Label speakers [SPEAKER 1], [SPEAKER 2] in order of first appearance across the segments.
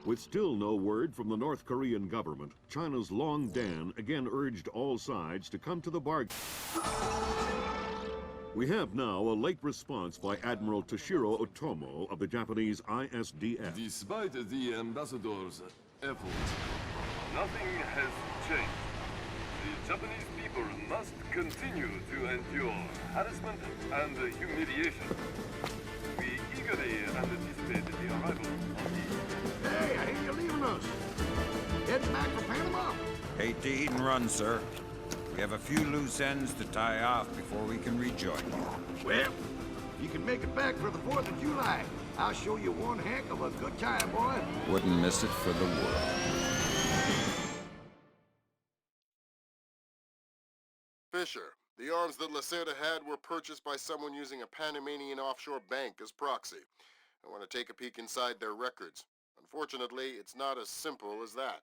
[SPEAKER 1] With still no word from the North Korean government, China's Long Dan again urged all sides to come to the bargain. We have now a late response by Admiral Toshiro Otomo of the Japanese ISDF.
[SPEAKER 2] Despite the ambassador's efforts, nothing has changed. The Japanese people must continue to endure harassment and humiliation. We eagerly anticipate the arrival of the...
[SPEAKER 3] Hey, I hear you're leaving us. Heading back for Panama?
[SPEAKER 4] Hate to eat and run, sir. We have a few loose ends to tie off before we can rejoin you.
[SPEAKER 3] Well, you can make it back for the 4th of July. I'll show you one heck of a good time, boy.
[SPEAKER 4] Wouldn't miss it for the world.
[SPEAKER 5] Fisher, the arms that Lacerda had were purchased by someone using a Panamanian offshore bank as proxy. I want to take a peek inside their records. Unfortunately, it's not as simple as that.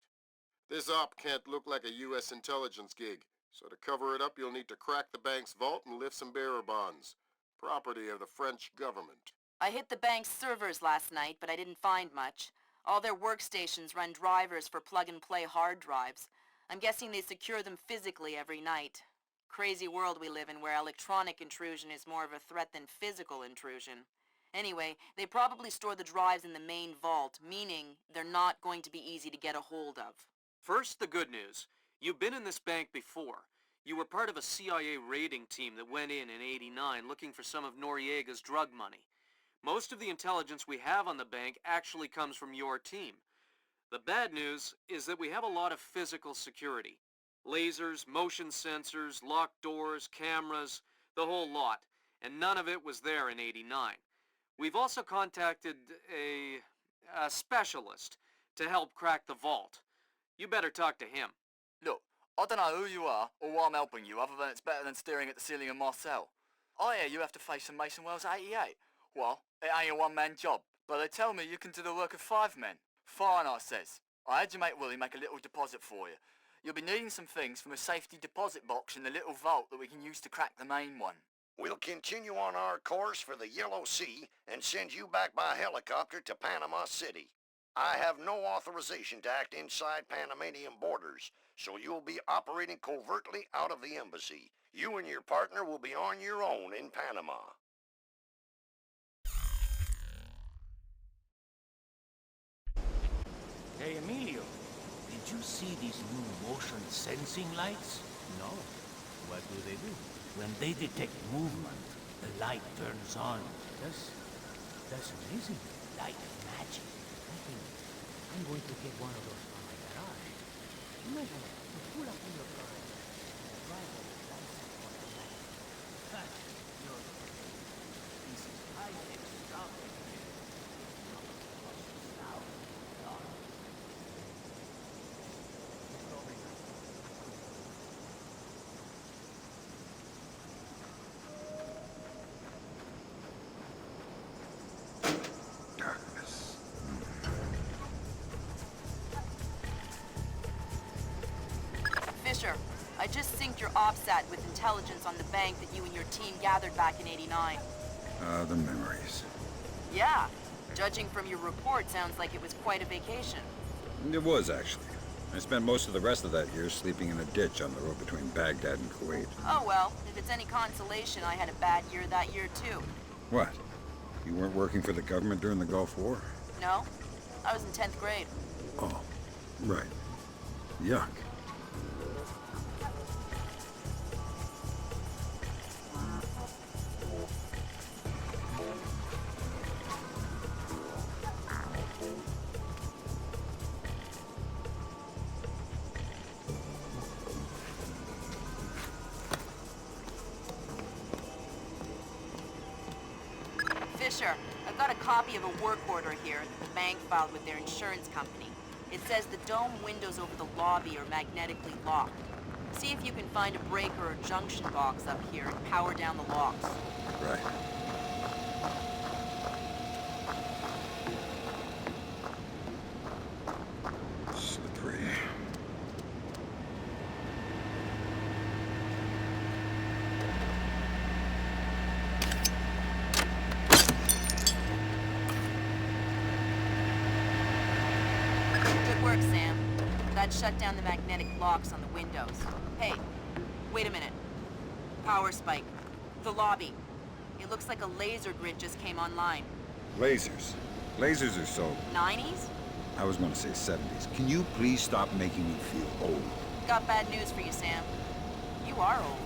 [SPEAKER 5] This op can't look like a U.S. intelligence gig, so to cover it up you'll need to crack the bank's vault and lift some bearer bonds. Property of the French government.
[SPEAKER 6] I hit the bank's servers last night, but I didn't find much. All their workstations run drivers for plug-and-play hard drives. I'm guessing they secure them physically every night. Crazy world we live in where electronic intrusion is more of a threat than physical intrusion. Anyway, they probably store the drives in the main vault, meaning they're not going to be easy to get a hold of.
[SPEAKER 7] First, the good news. You've been in this bank before. You were part of a CIA raiding team that went in '89 looking for some of Noriega's drug money. Most of the intelligence we have on the bank actually comes from your team. The bad news is that we have a lot of physical security. Lasers, motion sensors, locked doors, cameras, the whole lot. And none of it was there in '89. We've also contacted a specialist to help crack the vault. You better talk to him.
[SPEAKER 8] Look, I don't know who you are or why I'm helping you, other than it's better than staring at the ceiling in my cell. I hear you have to face some Mason Wells 88. Well, it ain't a one-man job, but they tell me you can do the work of 5 men. Fine, I says. I had your mate Willie make a little deposit for you. You'll be needing some things from a safety deposit box in the little vault that we can use to crack the main one.
[SPEAKER 3] We'll continue on our course for the Yellow Sea and send you back by helicopter to Panama City. I have no authorization to act inside Panamanian borders, so you'll be operating covertly out of the embassy. You and your partner will be on your own in Panama.
[SPEAKER 9] Hey, Emilio, did you see these new motion sensing lights? No. What do? When they detect movement, the light turns on. That's amazing. Like magic. I think I'm going to get one of those from my garage. Imagine you pull up in your car and the driver lights up on the light. This is high-tech stuff.
[SPEAKER 6] Fisher, I just synced your OPSAT with intelligence on the bank that you and your team gathered back in '89.
[SPEAKER 4] The memories.
[SPEAKER 6] Yeah. Judging from your report, sounds like it was quite a vacation.
[SPEAKER 4] It was, actually. I spent most of the rest of that year sleeping in a ditch on the road between Baghdad and Kuwait.
[SPEAKER 6] Oh well, if it's any consolation, I had a bad year that year too.
[SPEAKER 4] What? You weren't working for the government during the Gulf War?
[SPEAKER 6] No, I was in 10th grade.
[SPEAKER 4] Oh, right. Yuck.
[SPEAKER 6] Fisher, I've got a copy of a work order here that the bank filed with their insurance company. It says the dome windows over the lobby are magnetically locked. See if you can find a breaker or junction box up here and power down the locks.
[SPEAKER 4] Right. Slippery.
[SPEAKER 6] That shut down the magnetic locks on the windows. Hey, wait a minute. Power spike. The lobby. It looks like a laser grid just came online.
[SPEAKER 4] Lasers. Lasers are so...
[SPEAKER 6] 90s?
[SPEAKER 4] I was gonna say 70s. Can you please stop making me feel old?
[SPEAKER 6] Got bad news for you, Sam. You are old.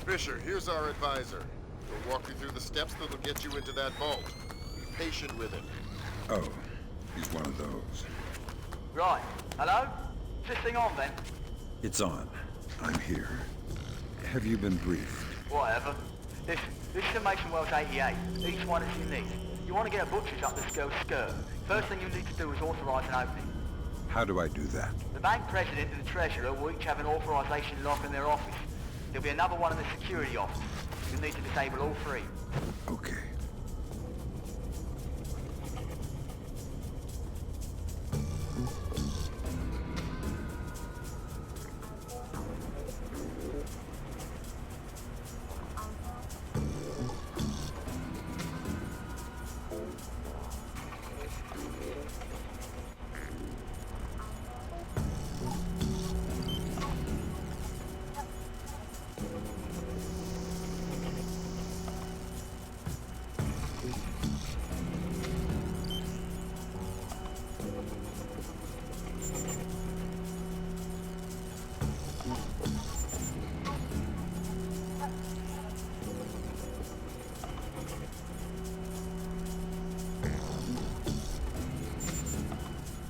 [SPEAKER 5] Fisher, here's our advisor. He'll walk you through the steps that'll get you into that vault. Be patient with him.
[SPEAKER 4] Oh, he's one of those.
[SPEAKER 8] Right. Hello? Is this thing on then?
[SPEAKER 4] It's on. I'm here. Have you been briefed?
[SPEAKER 8] Whatever. This is the Mason Wells 88. Each one is unique. You want to get a butcher's up this girl's skirt. First thing you need to do is authorize an opening.
[SPEAKER 4] How do I do that?
[SPEAKER 8] The bank president and the treasurer will each have an authorization lock in their office. There'll be another one in the security office. You'll need to disable all three.
[SPEAKER 4] Okay.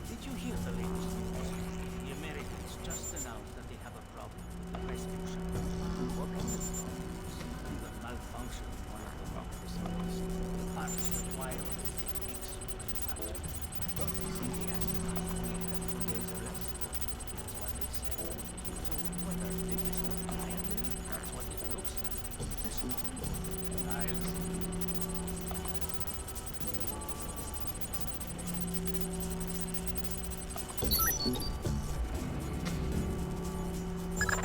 [SPEAKER 9] Did you hear the latest news? The Americans just announced that they have a problem with the prescription. What can the problem is? The malfunction in one of the rock facilities. The parts require only 8 weeks to manufacture. But they say the astronaut only had 2 days or less. That's what they said. So whether they just want to fly it, that's what it looks like. Listen, I'll see.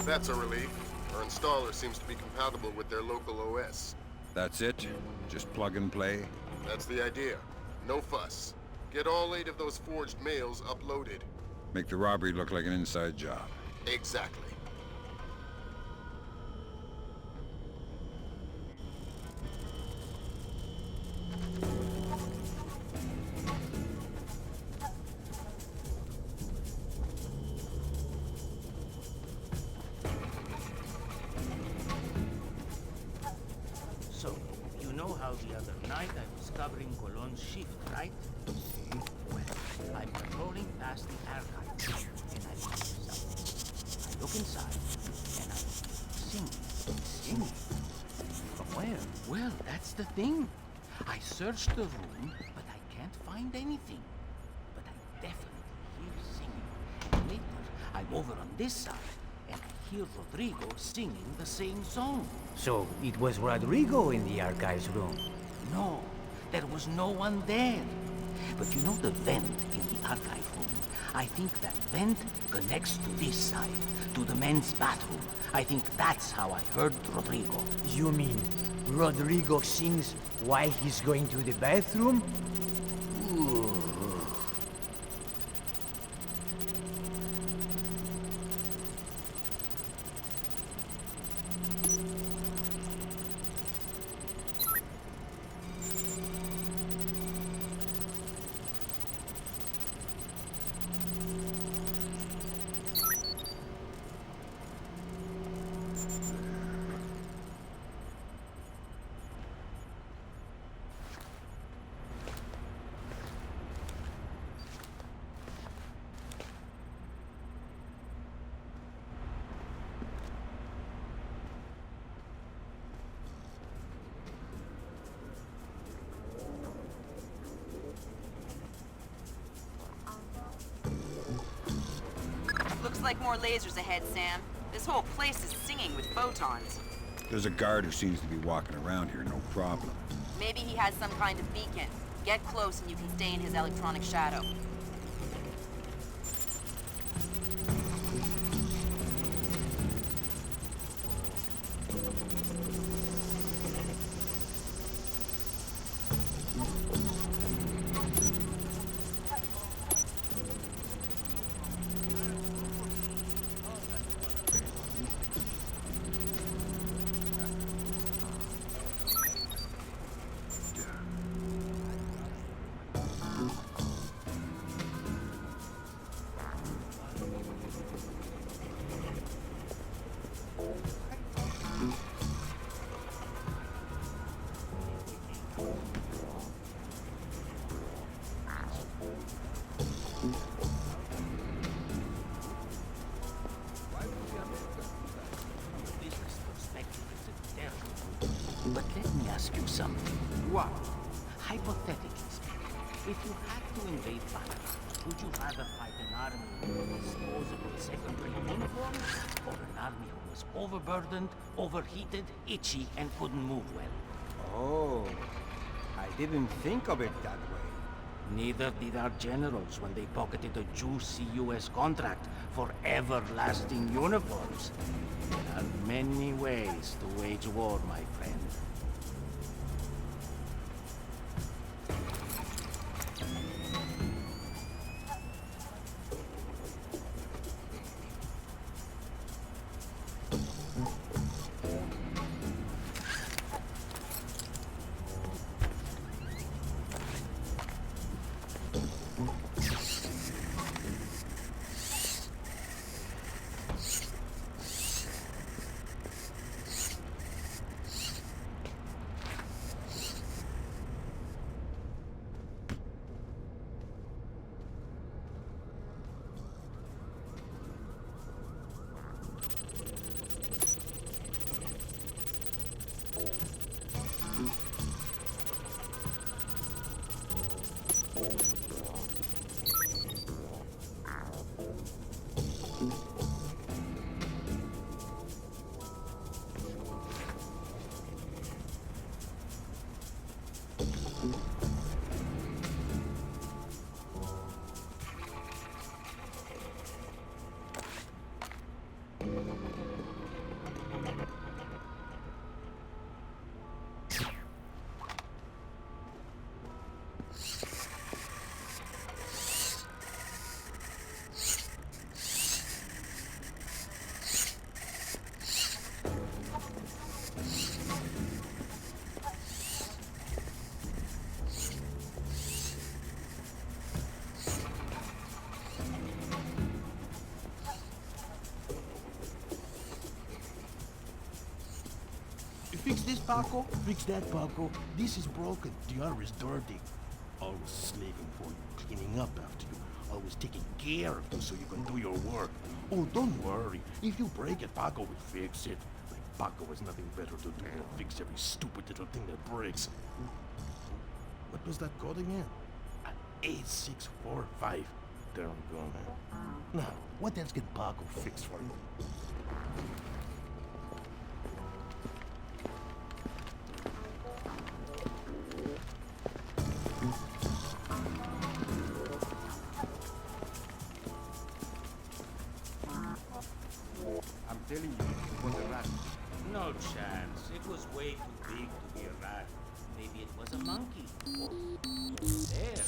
[SPEAKER 5] That's a relief. Our installer seems to be compatible with their local OS.
[SPEAKER 4] That's it? Just plug and play?
[SPEAKER 5] That's the idea. No fuss. Get all 8 of those forged mails uploaded.
[SPEAKER 4] Make the robbery look like an inside job.
[SPEAKER 5] Exactly.
[SPEAKER 9] So, you know how the other night I was covering Colon's shift, right? Well, I'm patrolling past the archive, and I find something. I look inside, and I'm singing. From where? Well, that's the thing. I searched the room, but I can't find anything. But I definitely hear singing. And later, I'm over on this side, and I hear Rodrigo singing the same song. So, it was Rodrigo in the archives room? No, there was no one there. But you know the vent in the archive room? I think that vent connects to this side, to the men's bathroom. I think that's how I heard Rodrigo.
[SPEAKER 10] You mean Rodrigo sings while he's going to the bathroom?
[SPEAKER 9] Ooh.
[SPEAKER 6] Looks like more lasers ahead, Sam. This whole place is singing with photons.
[SPEAKER 4] There's a guard who seems to be walking around here, no problem.
[SPEAKER 6] Maybe he has some kind of beacon. Get close and you can stay in his electronic shadow.
[SPEAKER 9] are. Hypothetically speaking, if you had to invade Panama, would you rather fight an army with disposable second-rate uniforms, or an army who was overburdened, overheated, itchy, and couldn't move well?
[SPEAKER 11] Oh, I didn't think of it that way.
[SPEAKER 9] Neither did our generals when they pocketed a juicy U.S. contract for everlasting uniforms. There are many ways to wage war, my friend.
[SPEAKER 12] Fix this, Paco. Fix that, Paco. This is broken. The other is dirty. Always slaving for you, cleaning up after you. Always taking care of you so you can do your work. Oh, don't worry. If you break it, Paco will fix it. Like Paco has nothing better to do than fix every stupid little thing that breaks. What was that code again? 8645. There we go, man. Now, what else can Paco fix for you?
[SPEAKER 11] I'm telling you, it was a rat.
[SPEAKER 9] No chance. It was way too big to be a rat. Maybe it was a monkey. There.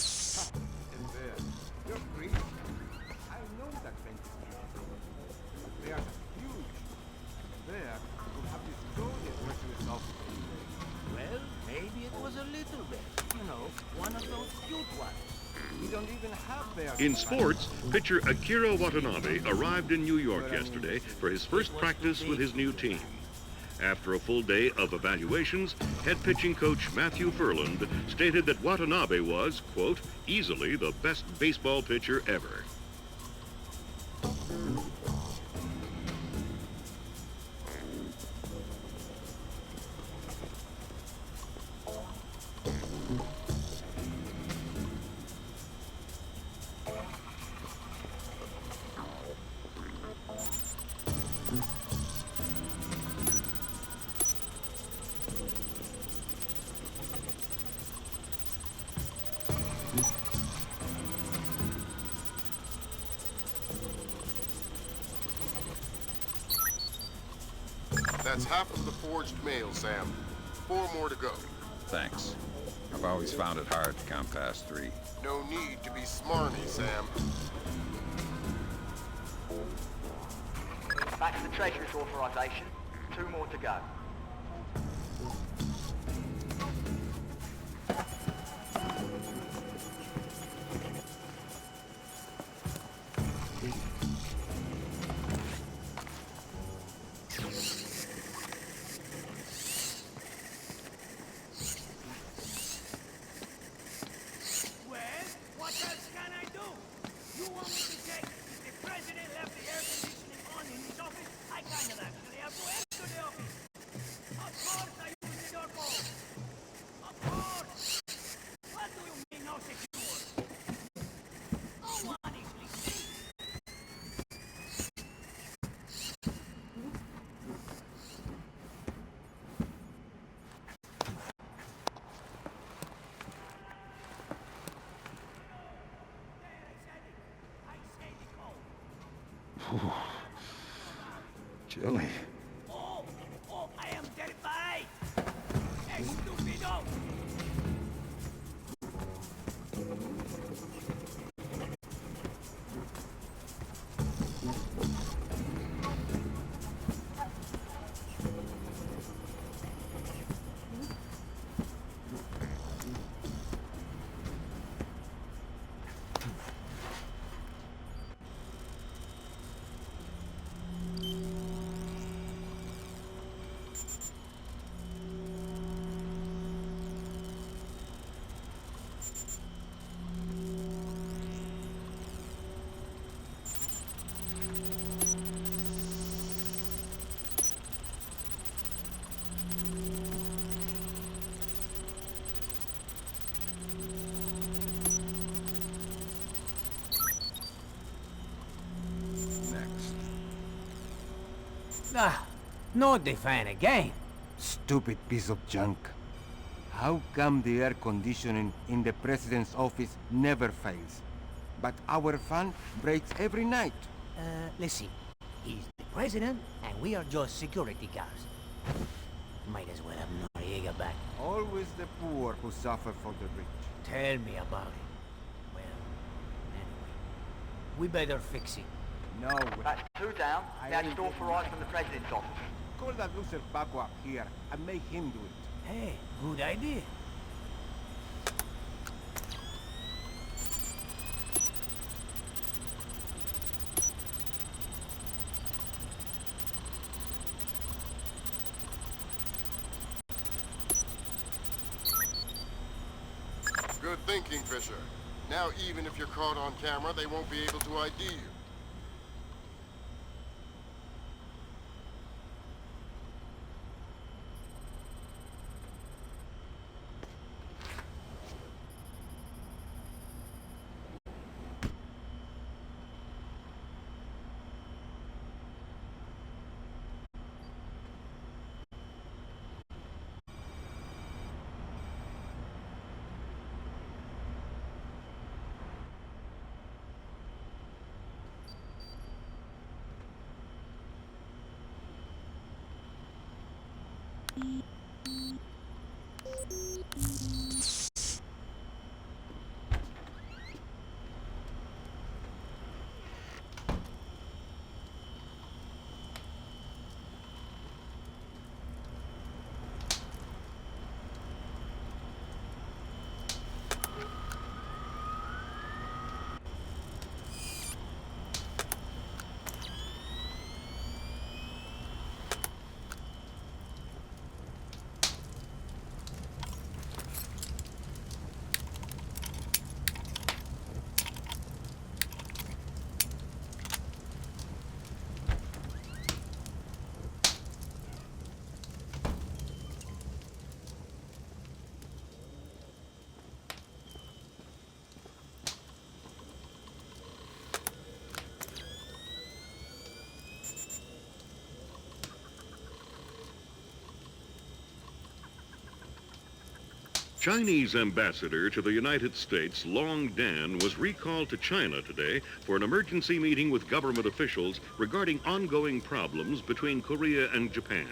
[SPEAKER 11] And there. You're crazy. I know that fence is beautiful. But they are huge. And there, you have this golden treacherous officer.
[SPEAKER 9] Well, maybe it was a little bit. You know, one of those cute ones.
[SPEAKER 11] We don't even have bears.
[SPEAKER 1] In sports, pitcher Akira Watanabe arrived in New York yesterday for his first practice with his new team. After a full day of evaluations, head pitching coach Matthew Furland stated that Watanabe was, quote, easily the best baseball pitcher ever.
[SPEAKER 5] That's half of the forged mail, Sam. 4 more to go.
[SPEAKER 4] Thanks. I've always found it hard to count past 3.
[SPEAKER 5] No need to be smarmy, Sam.
[SPEAKER 8] Back to the Treasury's authorization. 2 more to go.
[SPEAKER 10] Of course!
[SPEAKER 13] Chilly.
[SPEAKER 10] Oh, I am terrified! Estupido! Ah, no define again.
[SPEAKER 11] Stupid piece of junk. How come the air conditioning in the president's office never fails, but our fan breaks every night?
[SPEAKER 10] Let's see. He's the president, and we are just security guards. Might as well have Noriega back.
[SPEAKER 11] Always the poor who suffer for the rich.
[SPEAKER 10] Tell me about it. Well, anyway, we better fix it.
[SPEAKER 11] No way.
[SPEAKER 8] That's two down. That's authorized from the president's office.
[SPEAKER 11] Call that loser Paco up here and make him do it.
[SPEAKER 10] Hey, good idea.
[SPEAKER 5] Good thinking, Fisher. Now even if you're caught on camera, they won't be able to ID you.
[SPEAKER 1] Chinese ambassador to the United States, Long Dan, was recalled to China today for an emergency meeting with government officials regarding ongoing problems between Korea and Japan.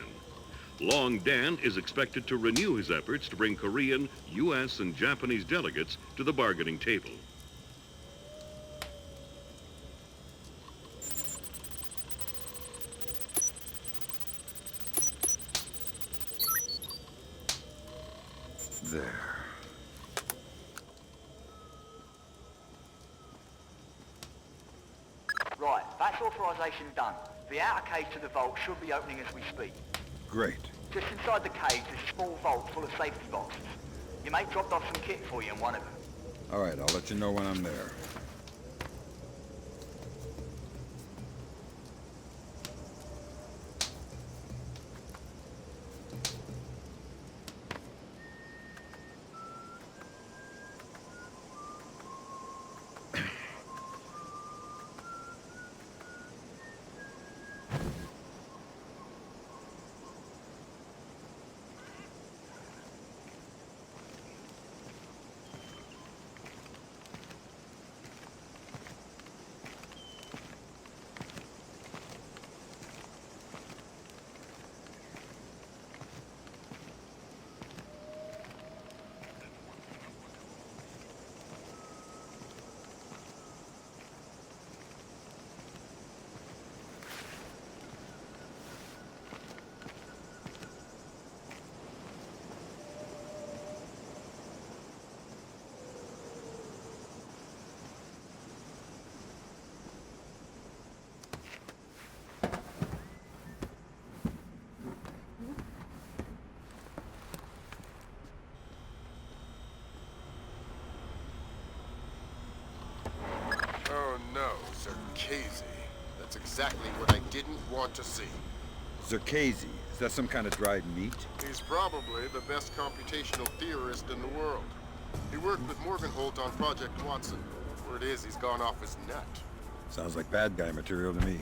[SPEAKER 1] Long Dan is expected to renew his efforts to bring Korean, U.S., and Japanese delegates to the bargaining table.
[SPEAKER 13] There.
[SPEAKER 8] Right, that's authorization done. The outer cage to the vault should be opening as we speak.
[SPEAKER 13] Great.
[SPEAKER 8] Just inside the cage is a small vault full of safety boxes. Your mate dropped off some kit for you in one of them.
[SPEAKER 13] All right, I'll let you know when I'm there.
[SPEAKER 5] Zerkazy. That's exactly what I didn't want to see.
[SPEAKER 13] Zerkazy. Is that some kind of dried meat?
[SPEAKER 5] He's probably the best computational theorist in the world. He worked with Morgenholt on Project Watson. Word is, he's gone off his nut.
[SPEAKER 13] Sounds like bad guy material to me.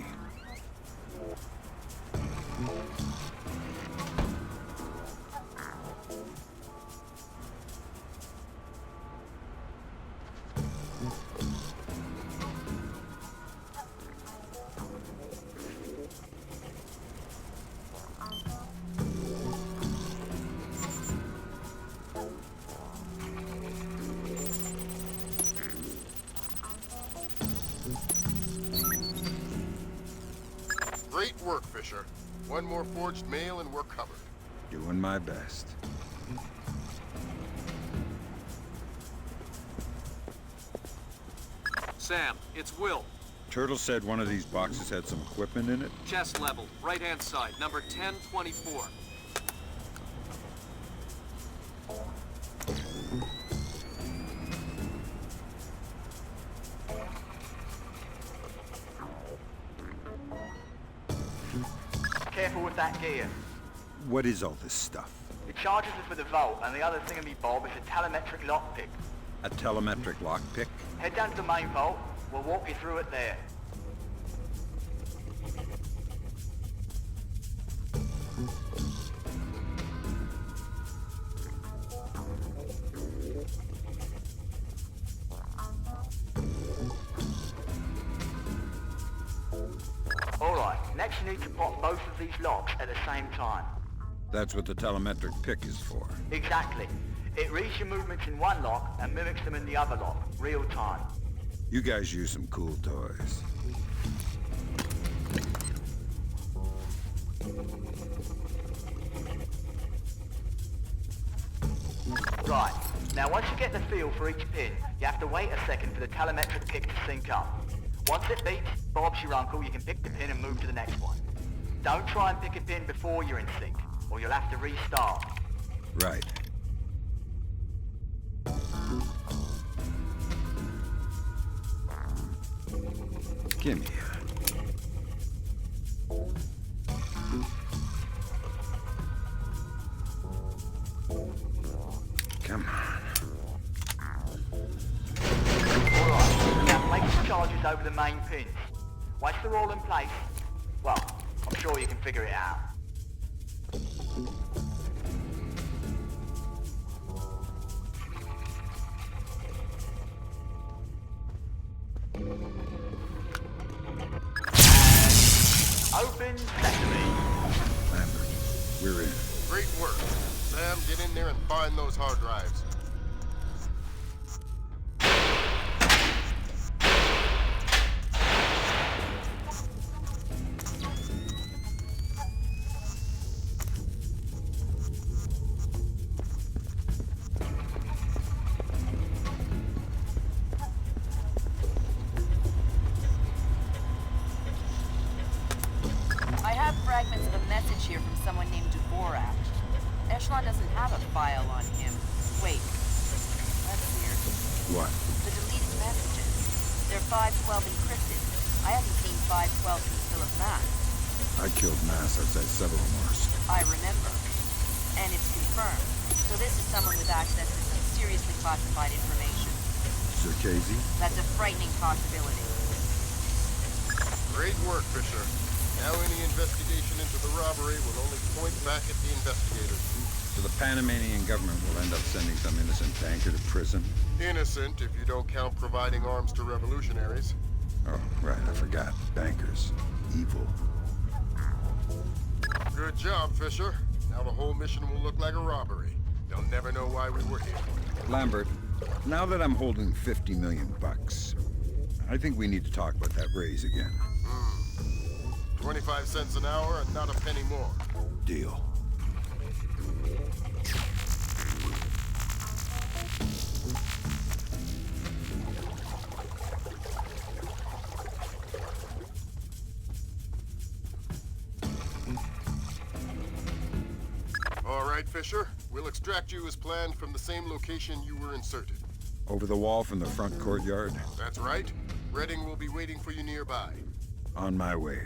[SPEAKER 5] Great work, Fisher. One more forged mail and we're covered.
[SPEAKER 13] Doing my best.
[SPEAKER 7] Sam, it's Will.
[SPEAKER 13] Turtle said one of these boxes had some equipment in it.
[SPEAKER 7] Chest level, right-hand side, number 1024.
[SPEAKER 8] Careful with that gear.
[SPEAKER 13] What is all this stuff?
[SPEAKER 8] The charges are for the vault, and the other thingamy-bob is a telemetric lockpick.
[SPEAKER 13] A telemetric lockpick?
[SPEAKER 8] Head down to the main vault. We'll walk you through it there. Alright, next you need to pop both of these locks at the same time.
[SPEAKER 13] That's what the telemetric pick is for.
[SPEAKER 8] Exactly. It reads your movements in one lock and mimics them in the other lock, real time.
[SPEAKER 13] You guys use some cool toys.
[SPEAKER 8] Right. Now once you get the feel for each pin, you have to wait a second for the telemetric pick to sync up. Once it beeps, Bob's your uncle, you can pick the pin and move to the next one. Don't try and pick a pin before you're in sync, or you'll have to restart.
[SPEAKER 13] Right. Gimme. Come on.
[SPEAKER 8] Alright, now place the charges over the main pins. Once they're all in place, well, I'm sure you can figure it out. Open sesame.
[SPEAKER 13] Lambert, we're in.
[SPEAKER 5] Great work. Sam, get in there and find those hard drives.
[SPEAKER 6] I have fragments of a message here from someone named Dvorak. Echelon doesn't have a file on him. Wait. That's weird.
[SPEAKER 13] What?
[SPEAKER 6] The deleted messages. They're 512 encrypted. I haven't seen 512 since Philip Mass.
[SPEAKER 13] I killed Mass outside Severomorsk.
[SPEAKER 6] I remember. And it's confirmed. So this is someone with access to some seriously classified information.
[SPEAKER 13] Zerkazy?
[SPEAKER 6] That's a frightening possibility.
[SPEAKER 5] Great work, Fisher. Now any investigation into the robbery will only point back at the investigators.
[SPEAKER 13] So the Panamanian government will end up sending some innocent banker to prison?
[SPEAKER 5] Innocent, if you don't count providing arms to revolutionaries.
[SPEAKER 13] Oh, right, I forgot. Bankers. Evil.
[SPEAKER 5] Good job, Fisher. Now the whole mission will look like a robbery. They'll never know why we were here.
[SPEAKER 13] Lambert, now that I'm holding 50 million bucks, I think we need to talk about that raise again.
[SPEAKER 5] 25 cents an hour and not a penny more.
[SPEAKER 13] Deal.
[SPEAKER 5] All right, Fisher. We'll extract you as planned from the same location you were inserted.
[SPEAKER 13] Over the wall from the front courtyard?
[SPEAKER 5] That's right. Redding will be waiting for you nearby.
[SPEAKER 13] On my way.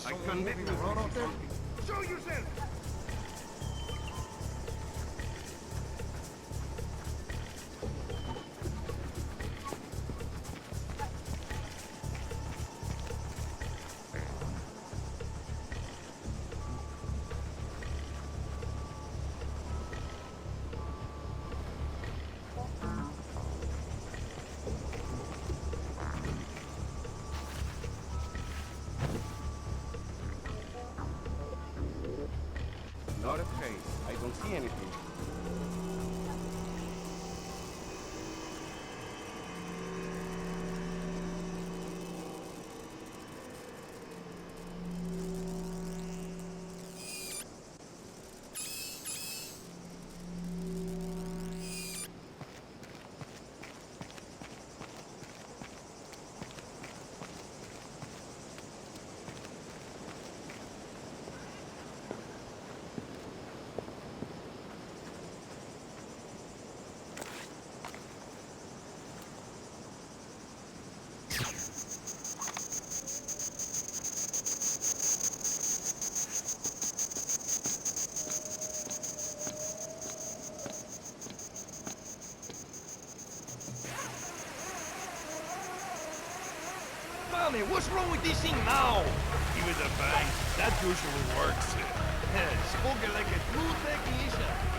[SPEAKER 11] I can't let you run out there. Show yourself! Not a trace. I don't see anything.
[SPEAKER 12] Man, what's wrong with this thing now? Give it a bang. That usually works. Spoken like a true technician.